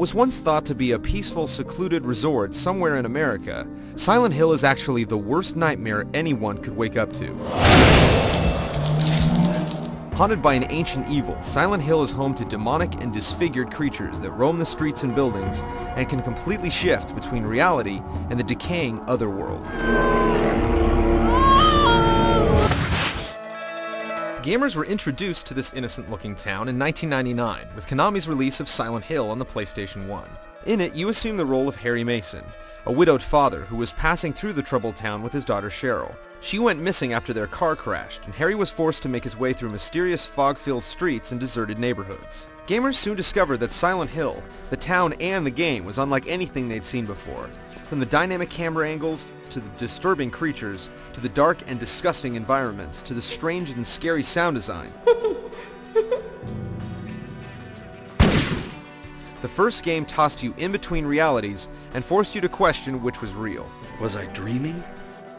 was once thought to be a peaceful, secluded resort somewhere in America, Silent Hill is actually the worst nightmare anyone could wake up to. Haunted by an ancient evil, Silent Hill is home to demonic and disfigured creatures that roam the streets and buildings and can completely shift between reality and the decaying otherworld. Gamers were introduced to this innocent-looking town in 1999 with Konami's release of Silent Hill on the PlayStation 1. In it, you assume the role of Harry Mason, a widowed father who was passing through the troubled town with his daughter Cheryl. She went missing after their car crashed, and Harry was forced to make his way through mysterious fog-filled streets and deserted neighborhoods. Gamers soon discovered that Silent Hill, the town and the game, was unlike anything they'd seen before. From the dynamic camera angles, to the disturbing creatures, to the dark and disgusting environments, to the strange and scary sound design. The first game tossed you in between realities and forced you to question which was real. Was I dreaming?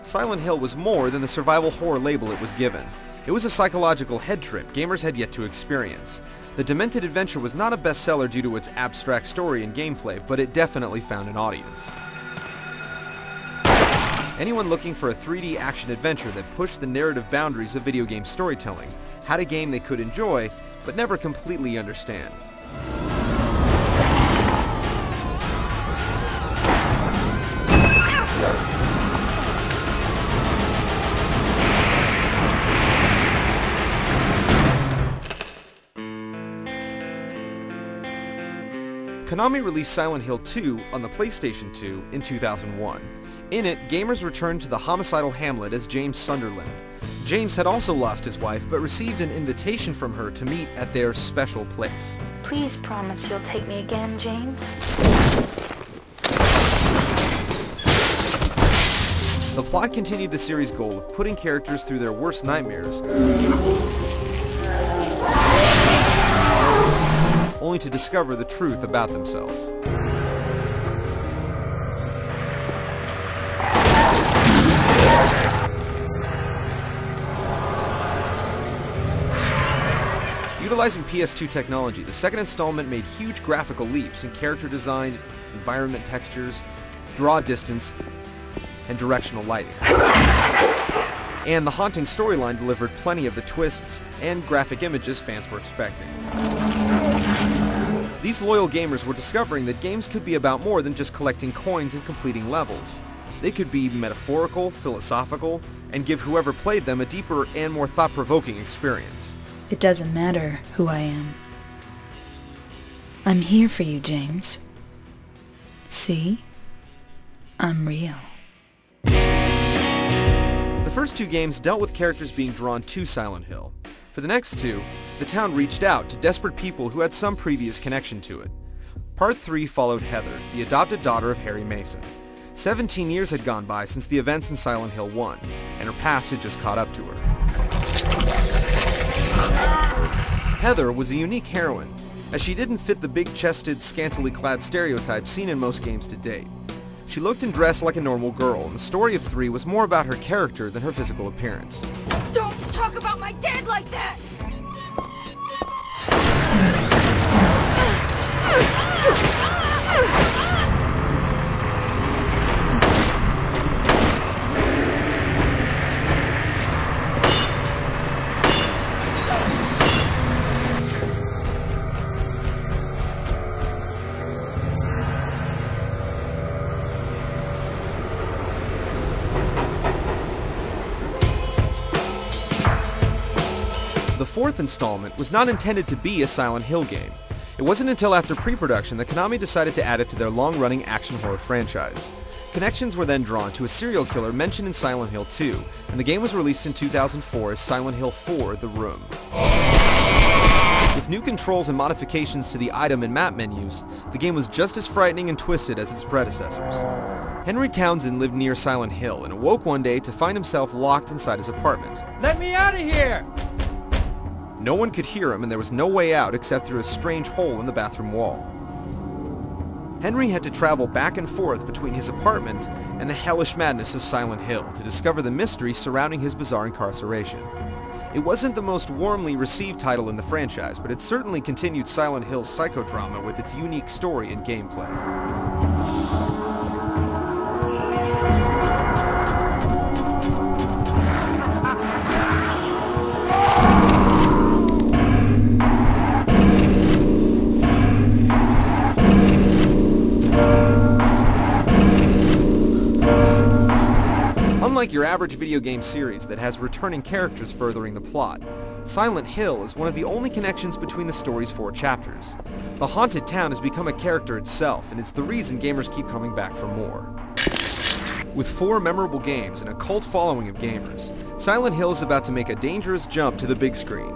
Silent Hill was more than the survival horror label it was given. It was a psychological head trip gamers had yet to experience. The demented adventure was not a bestseller due to its abstract story and gameplay, but it definitely found an audience. Anyone looking for a 3D action adventure that pushed the narrative boundaries of video game storytelling had a game they could enjoy, but never completely understand. Konami released Silent Hill 2 on the PlayStation 2 in 2001. In it, gamers returned to the homicidal hamlet as James Sunderland. James had also lost his wife, but received an invitation from her to meet at their special place. Please promise you'll take me again, James. The plot continued the series' goal of putting characters through their worst nightmares, only to discover the truth about themselves. Utilizing PS2 technology, the second installment made huge graphical leaps in character design, environment textures, draw distance, and directional lighting. And the haunting storyline delivered plenty of the twists and graphic images fans were expecting. These loyal gamers were discovering that games could be about more than just collecting coins and completing levels. They could be metaphorical, philosophical, and give whoever played them a deeper and more thought-provoking experience. It doesn't matter who I am. I'm here for you, James. See? I'm real. The first two games dealt with characters being drawn to Silent Hill. For the next two, the town reached out to desperate people who had some previous connection to it. Part 3 followed Heather, the adopted daughter of Harry Mason. 17 years had gone by since the events in Silent Hill 1, and her past had just caught up to her. Heather was a unique heroine, as she didn't fit the big-chested, scantily clad stereotype seen in most games to date. She looked and dressed like a normal girl, and the story of 3 was more about her character than her physical appearance. Don't talk about my dad like that! The fourth installment was not intended to be a Silent Hill game. It wasn't until after pre-production that Konami decided to add it to their long-running action horror franchise. Connections were then drawn to a serial killer mentioned in Silent Hill 2, and the game was released in 2004 as Silent Hill 4: The Room. With new controls and modifications to the item and map menus, the game was just as frightening and twisted as its predecessors. Henry Townsend lived near Silent Hill and awoke one day to find himself locked inside his apartment. Let me out of here! No one could hear him, and there was no way out except through a strange hole in the bathroom wall. Henry had to travel back and forth between his apartment and the hellish madness of Silent Hill to discover the mystery surrounding his bizarre incarceration. It wasn't the most warmly received title in the franchise, but it certainly continued Silent Hill's psychodrama with its unique story and gameplay. Unlike your average video game series that has returning characters furthering the plot, Silent Hill is one of the only connections between the story's 4 chapters. The haunted town has become a character itself, and it's the reason gamers keep coming back for more. With 4 memorable games and a cult following of gamers, Silent Hill is about to make a dangerous jump to the big screen.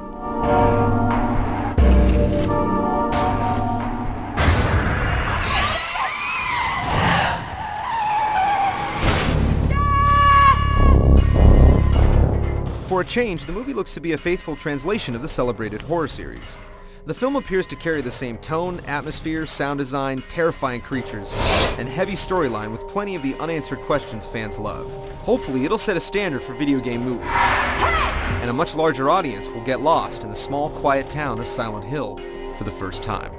For a change, the movie looks to be a faithful translation of the celebrated horror series. The film appears to carry the same tone, atmosphere, sound design, terrifying creatures, and heavy storyline with plenty of the unanswered questions fans love. Hopefully, it'll set a standard for video game movies, and a much larger audience will get lost in the small, quiet town of Silent Hill for the first time.